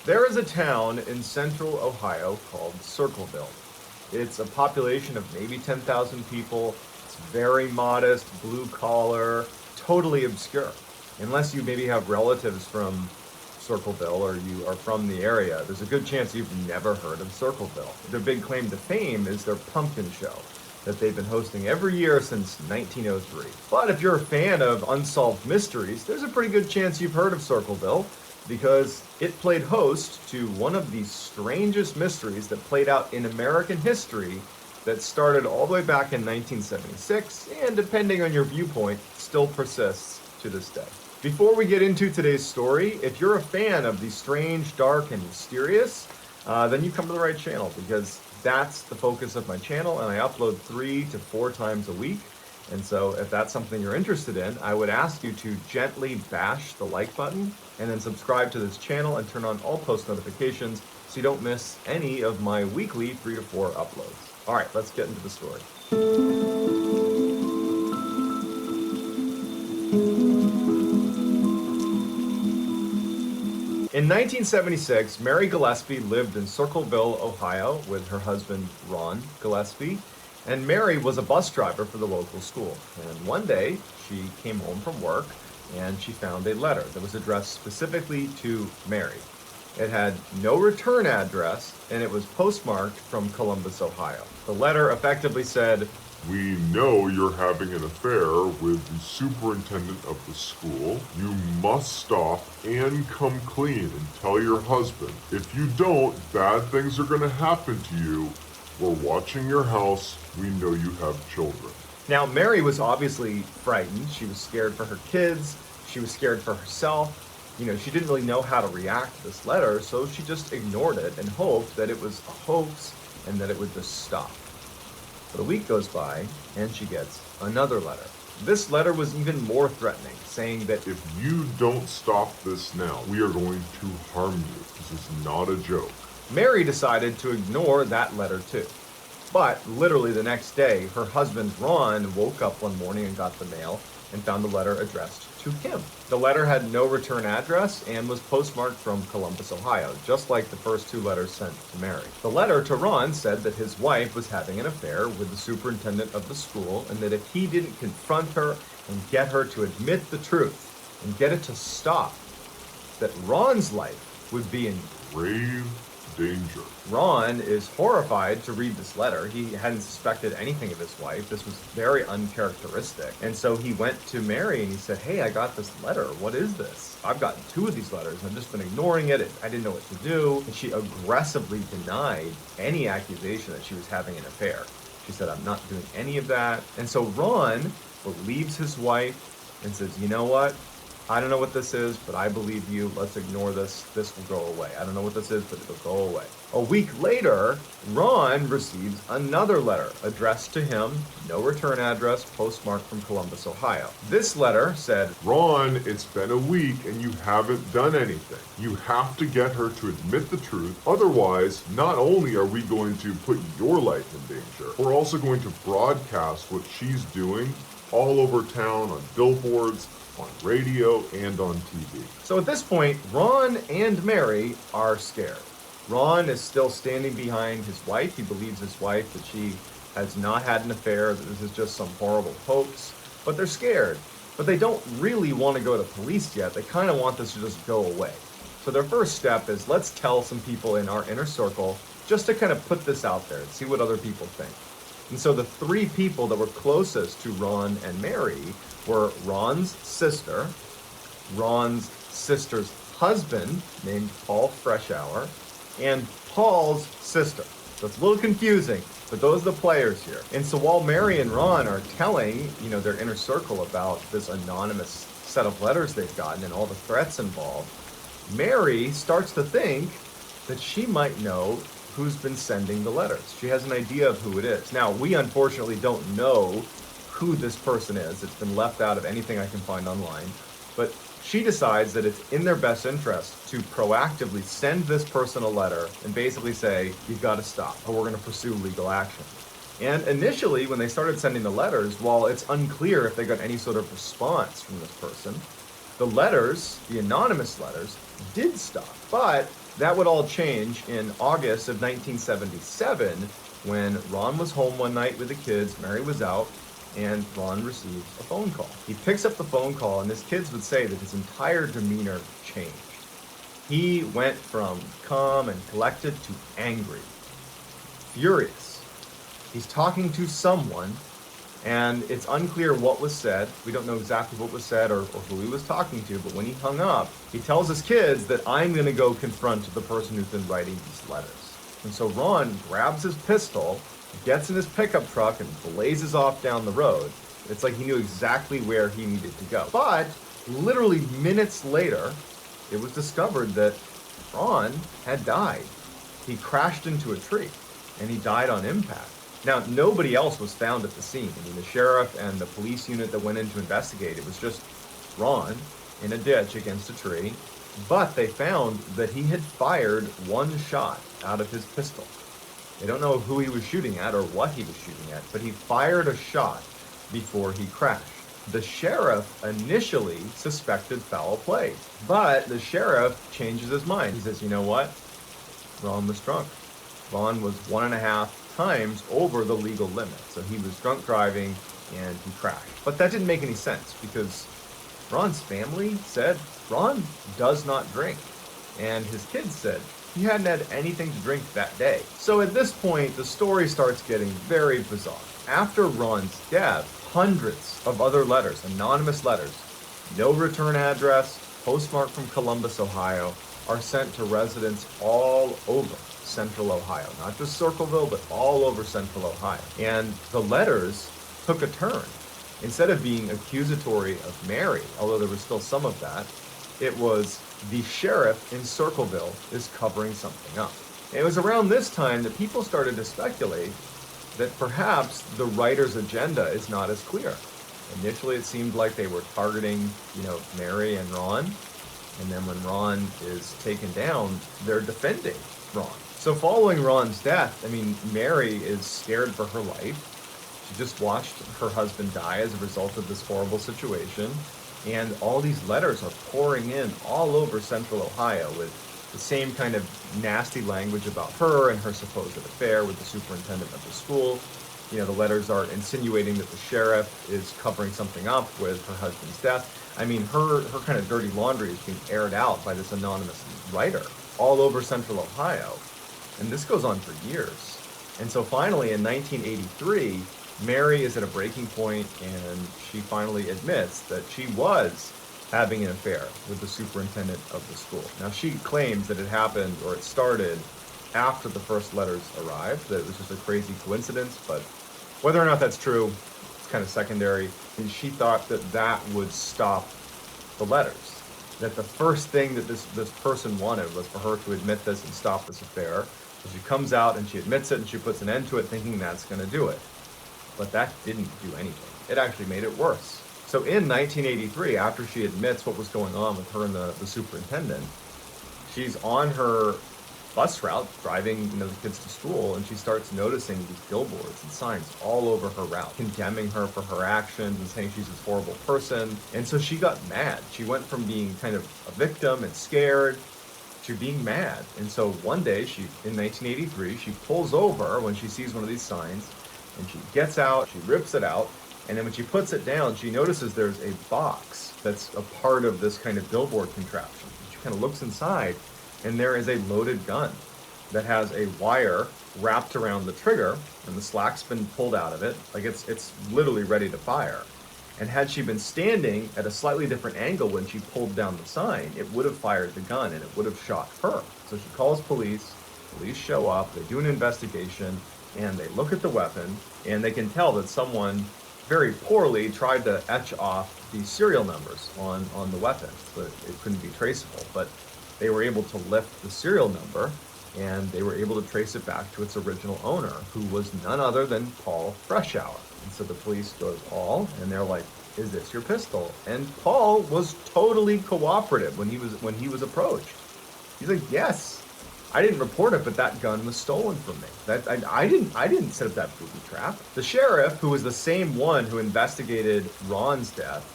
There is a town in central Ohio called Circleville. It's a population of maybe 10,000 people. It's very modest, blue collar, totally obscure. Unless you maybe have relatives from Circleville or you are from the area, there's a good chance you've never heard of Circleville. Their big claim to fame is their pumpkin show that they've been hosting every year since 1903. But if you're a fan of unsolved mysteries, there's a pretty good chance you've heard of Circleville because it played host to one of the strangest mysteries that played out in American history that started all the way back in 1976 and, depending on your viewpoint, still persists to this day. Before we get into today's story, if you're a fan of the strange, dark, and mysterious, then you come to the right channel because that's the focus of my channel, and I upload 3 to 4 times a week. And so if that's something you're interested in, I would ask you to gently bash the like button and then subscribe to this channel and turn on all post notifications so you don't miss any of my weekly 3 to 4 uploads. All right, let's get into the story. In 1976, Mary Gillespie lived in Circleville, Ohio with her husband, Ron Gillespie, and Mary was a bus driver for the local school. And one day, she came home from work and she found a letter that was addressed specifically to Mary. It had no return address and it was postmarked from Columbus, Ohio. The letter effectively said, "We know you're having an affair with the superintendent of the school. You must stop and come clean and tell your husband. If you don't, bad things are going to happen to you. We're watching your house. We know you have children." Now, Mary was obviously frightened. She was scared for her kids. She was scared for herself. She didn't really know how to react to this letter, so she just ignored it and hoped that it was a hoax and that it would just stop. But a week goes by, and she gets another letter. This letter was even more threatening, saying that "If you don't stop this now, we are going to harm you. This is not a joke." Mary decided to ignore that letter too. But literally the next day, her husband Ron woke up one morning and got the mail and found the letter addressed to him. The letter had no return address and was postmarked from Columbus, Ohio, just like the first 2 letters sent to Mary. The letter to Ron said that his wife was having an affair with the superintendent of the school and that if he didn't confront her and get her to admit the truth and get it to stop, that Ron's life would be in Grave danger. Ron is horrified to read this letter. He hadn't suspected anything of his wife. This was very uncharacteristic. And so he went to Mary and he said, "Hey, I got this letter. What is this? I've gotten 2 of these letters. I've just been ignoring it. I didn't know what to do." And she aggressively denied any accusation that she was having an affair. She said, "I'm not doing any of that." And so Ron believes his wife and says, "You know what? I don't know what this is, but I believe you. Let's ignore this. This will go away. I don't know what this is, but it'll go away." A week later, Ron receives another letter addressed to him, no return address, postmarked from Columbus, Ohio. This letter said, "Ron, it's been a week and you haven't done anything. You have to get her to admit the truth. Otherwise, not only are we going to put your life in danger, we're also going to broadcast what she's doing all over town on billboards, on radio, and on TV." So at this point, Ron and Mary are scared. Ron is still standing behind his wife. He believes his wife that she has not had an affair, that this is just some horrible hoax. But they're scared. But they don't really want to go to police yet. They kind of want this to just go away. So their first step is, let's tell some people in our inner circle just to kind of put this out there and see what other people think. And so the 3 people that were closest to Ron and Mary were Ron's sister, Ron's sister's husband, named Paul Freshour, and Paul's sister. So it's a little confusing, but those are the players here. And so while Mary and Ron are telling, their inner circle about this anonymous set of letters they've gotten and all the threats involved, Mary starts to think that she might know who's been sending the letters. She has an idea of who it is. Now, we unfortunately don't know who this person is. It's been left out of anything I can find online. But she decides that it's in their best interest to proactively send this person a letter and basically say, "You've got to stop, or we're going to pursue legal action." And initially, when they started sending the letters, while it's unclear if they got any sort of response from this person, the letters, the anonymous letters, did stop. But That would all change in August of 1977 when Ron was home one night with the kids, Mary was out, and Ron receives a phone call. He picks up the phone call, and his kids would say that his entire demeanor changed. He went from calm and collected to angry, furious. He's talking to someone, and it's unclear what was said. We don't know exactly what was said or who he was talking to, but when he hung up, he tells his kids that I'm going to go confront the person who's been writing these letters. And so Ron grabs his pistol, gets in his pickup truck, and blazes off down the road. It's like he knew exactly where he needed to go. But literally minutes later, it was discovered that Ron had died. He crashed into a tree, and he died on impact. Now, nobody else was found at the scene. I mean, the sheriff and the police unit that went in to investigate, it was just Ron in a ditch against a tree. But they found that he had fired one shot out of his pistol. They don't know who he was shooting at or what he was shooting at, but he fired a shot before he crashed. The sheriff initially suspected foul play, but the sheriff changes his mind. He says, you know what? Ron was drunk. Ron was 1.5 times over the legal limit. So he was drunk driving and he crashed. But that didn't make any sense because Ron's family said Ron does not drink. And his kids said he hadn't had anything to drink that day. So at this point, the story starts getting very bizarre. After Ron's death, hundreds of other letters, anonymous letters, no return address, postmarked from Columbus, Ohio, are sent to residents all over central Ohio, not just Circleville, but all over central Ohio. And the letters took a turn. Instead of being accusatory of Mary, although there was still some of that, it was the sheriff in Circleville is covering something up. And it was around this time that people started to speculate that perhaps the writer's agenda is not as clear. Initially, it seemed like they were targeting, Mary and Ron. And then when Ron is taken down, they're defending Ron. So following Ron's death, Mary is scared for her life. She just watched her husband die as a result of this horrible situation. And all these letters are pouring in all over central Ohio with the same kind of nasty language about her and her supposed affair with the superintendent of the school. The letters are insinuating that the sheriff is covering something up with her husband's death. Her kind of dirty laundry is being aired out by this anonymous writer all over central Ohio. And this goes on for years. And so finally in 1983, Mary is at a breaking point and she finally admits that she was having an affair with the superintendent of the school. Now she claims that it happened or it started after the first letters arrived, that it was just a crazy coincidence, but whether or not that's true, it's kind of secondary. And she thought that that would stop the letters. That the first thing that this person wanted was for her to admit this and stop this affair. So she comes out and she admits it and she puts an end to it thinking that's going to do it. But that didn't do anything. It actually made it worse. So in 1983, after she admits what was going on with her and the superintendent, she's on her bus route driving the kids to school, and she starts noticing these billboards and signs all over her route condemning her for her actions and saying she's this horrible person. And so she got mad. She went from being kind of a victim and scared to being mad. And so one day in 1983, she pulls over when she sees one of these signs and she gets out, she rips it out, and then when she puts it down, she notices there's a box that's a part of this kind of billboard contraption. She kind of looks inside, and there is a loaded gun that has a wire wrapped around the trigger, and the slack's been pulled out of it. Like it's literally ready to fire. And had she been standing at a slightly different angle when she pulled down the sign, it would have fired the gun and it would have shot her. So she calls police, police show up, they do an investigation, and they look at the weapon, and they can tell that someone very poorly tried to etch off the serial numbers on the weapon, so it couldn't be traceable. But they were able to lift the serial number, and they were able to trace it back to its original owner, who was none other than Paul Freshour. And so the police goes, Paul, and they're like, is this your pistol? And Paul was totally cooperative when he was approached. He's like, yes. I didn't report it, but that gun was stolen from me. I didn't set up that booby trap. The sheriff, who was the same one who investigated Ron's death,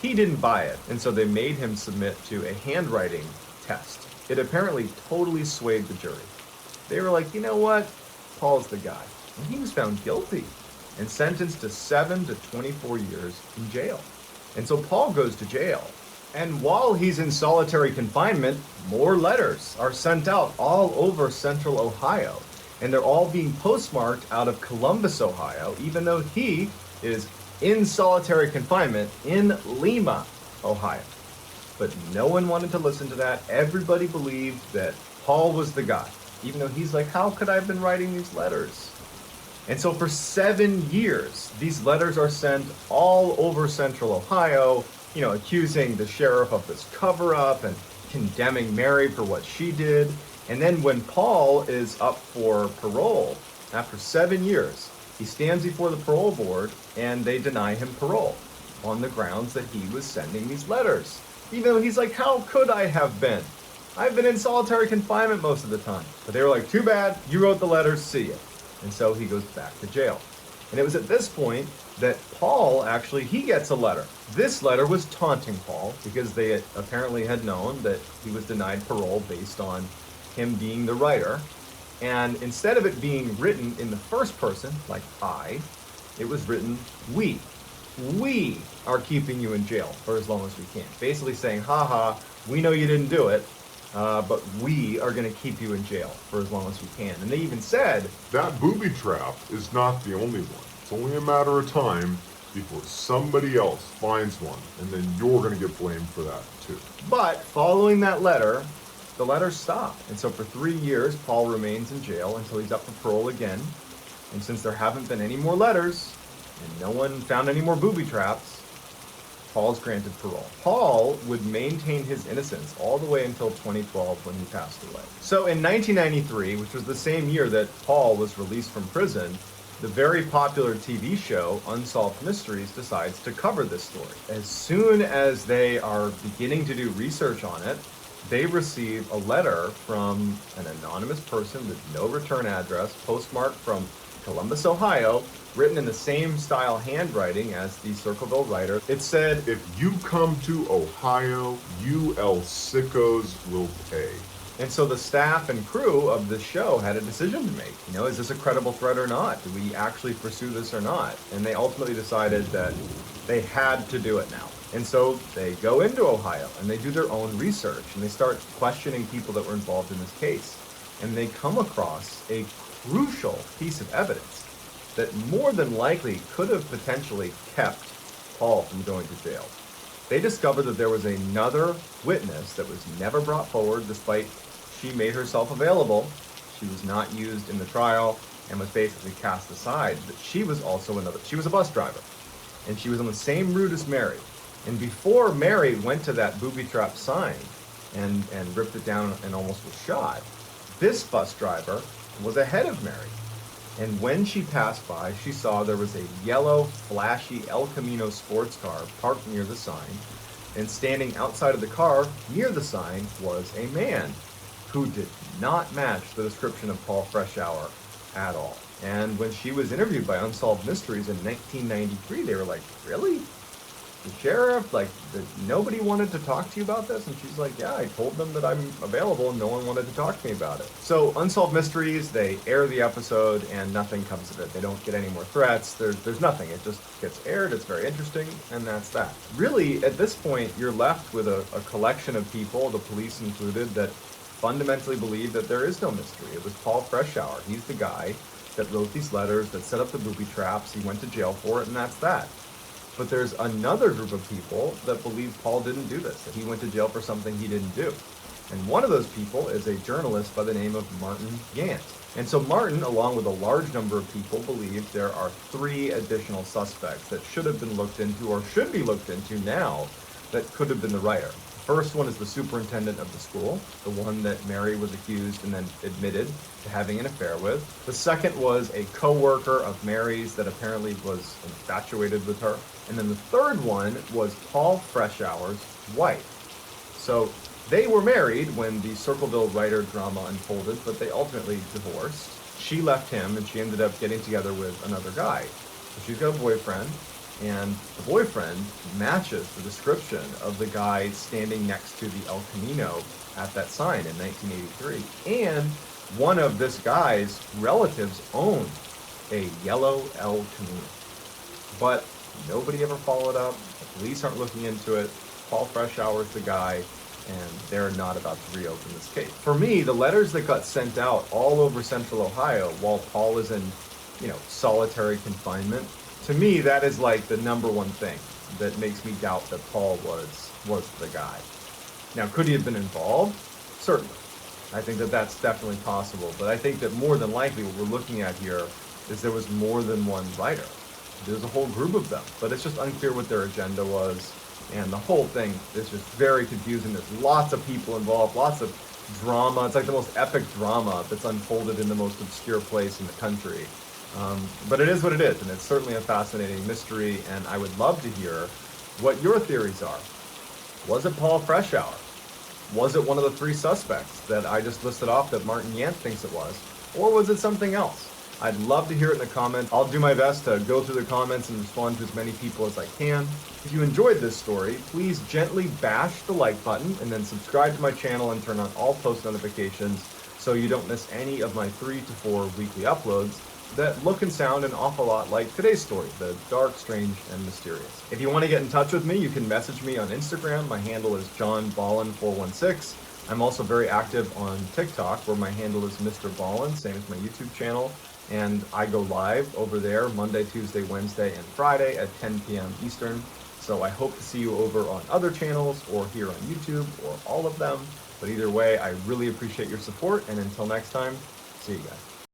he didn't buy it. And so they made him submit to a handwriting test. It apparently totally swayed the jury. They were like, you know what? Paul's the guy. And he was found guilty and sentenced to 7 to 24 years in jail. And so Paul goes to jail. And while he's in solitary confinement, more letters are sent out all over central Ohio. And they're all being postmarked out of Columbus, Ohio, even though he is in solitary confinement in Lima, Ohio. But no one wanted to listen to that. Everybody believed that Paul was the guy, even though he's like, how could I have been writing these letters? And so for 7 years, these letters are sent all over central Ohio, accusing the sheriff of this cover-up and condemning Mary for what she did. And then when Paul is up for parole, after 7 years, he stands before the parole board and they deny him parole on the grounds that he was sending these letters. Even though he's like, how could I have been? I've been in solitary confinement most of the time. But they were like, too bad, you wrote the letters, see ya. And so he goes back to jail. And it was at this point that Paul he gets a letter. This letter was taunting Paul because they apparently had known that he was denied parole based on him being the writer. And instead of it being written in the first person, like I, it was written we. We are keeping you in jail for as long as we can. Basically saying, haha, we know you didn't do it, but we are going to keep you in jail for as long as we can. And they even said, that booby trap is not the only one. It's only a matter of time before somebody else finds one, and then you're going to get blamed for that too. But following that letter, the letters stopped. And so for 3 years, Paul remains in jail until he's up for parole again. And since there haven't been any more letters, and no one found any more booby traps, Paul's granted parole. Paul would maintain his innocence all the way until 2012 when he passed away. So in 1993, which was the same year that Paul was released from prison, the very popular TV show Unsolved Mysteries decides to cover this story. As soon as they are beginning to do research on it, they receive a letter from an anonymous person with no return address, postmarked from Columbus, Ohio, written in the same style handwriting as the Circleville writer. It said, if you come to Ohio, you El Sickos will pay. And so the staff and crew of this show had a decision to make. Is this a credible threat or not? Do we actually pursue this or not? And they ultimately decided that they had to do it now. And so they go into Ohio and they do their own research and they start questioning people that were involved in this case. And they come across a crucial piece of evidence that more than likely could have potentially kept Paul from going to jail. They discovered that there was another witness that was never brought forward despite she made herself available. She was not used in the trial and was basically cast aside. But she was also she was a bus driver. And she was on the same route as Mary. And before Mary went to that booby trap sign and ripped it down and almost was shot, this bus driver was ahead of Mary. And when she passed by, she saw there was a yellow, flashy El Camino sports car parked near the sign. And standing outside of the car, near the sign, was a man who did not match the description of Paul Freshour at all. And when she was interviewed by Unsolved Mysteries in 1993, they were like, really? The sheriff, nobody wanted to talk to you about this? And she's like, yeah, I told them that I'm available and no one wanted to talk to me about it. So Unsolved Mysteries, they air the episode and nothing comes of it. They don't get any more threats. There's nothing. It just gets aired. It's very interesting. And that's that. Really, at this point, you're left with a collection of people, the police included, that fundamentally believe that there is no mystery. It was Paul Freshour. He's the guy that wrote these letters, that set up the booby traps. He went to jail for it, and that's that. But there's another group of people that believe Paul didn't do this, that he went to jail for something he didn't do. And one of those people is a journalist by the name of Martin Gant. And so Martin, along with a large number of people, believe there are 3 additional suspects that should have been looked into or should be looked into now that could have been the writer. The first one is the superintendent of the school, the one that Mary was accused and then admitted to having an affair with. The second was a co-worker of Mary's that apparently was infatuated with her. And then the third one was Paul Freshour's wife. So they were married when the Circleville writer drama unfolded, but they ultimately divorced. She left him and she ended up getting together with another guy. So she's got a boyfriend, and the boyfriend matches the description of the guy standing next to the El Camino at that sign in 1983. And one of this guy's relatives owned a yellow El Camino. But nobody ever followed up. The police aren't looking into it. Paul Freshour's the guy, and they're not about to reopen this case. For me, the letters that got sent out all over central Ohio while Paul is in, solitary confinement, to me, that is like the number one thing that makes me doubt that Paul was the guy. Now, could he have been involved? Certainly. I think that that's definitely possible. But I think that more than likely what we're looking at here is there was more than one writer. There's a whole group of them, but it's just unclear what their agenda was. And the whole thing is just very confusing. There's lots of people involved, lots of drama. It's like the most epic drama that's unfolded in the most obscure place in the country. But it is what it is, and it's certainly a fascinating mystery, and I would love to hear what your theories are. Was it Paul Freshour? Was it one of the three suspects that I just listed off that Martin Yant thinks it was? Or was it something else? I'd love to hear it in the comments. I'll do my best to go through the comments and respond to as many people as I can. If you enjoyed this story, please gently bash the like button and then subscribe to my channel and turn on all post notifications so you don't miss any of my 3 to 4 weekly uploads that look and sound an awful lot like today's story, the dark, strange, and mysterious. If you want to get in touch with me, you can message me on Instagram. My handle is johnballin416. I'm also very active on TikTok, where my handle is Mr. Ballin, same as my YouTube channel. And I go live over there Monday, Tuesday, Wednesday, and Friday at 10 p.m. Eastern. So I hope to see you over on other channels or here on YouTube or all of them. But either way, I really appreciate your support. And until next time, see you guys.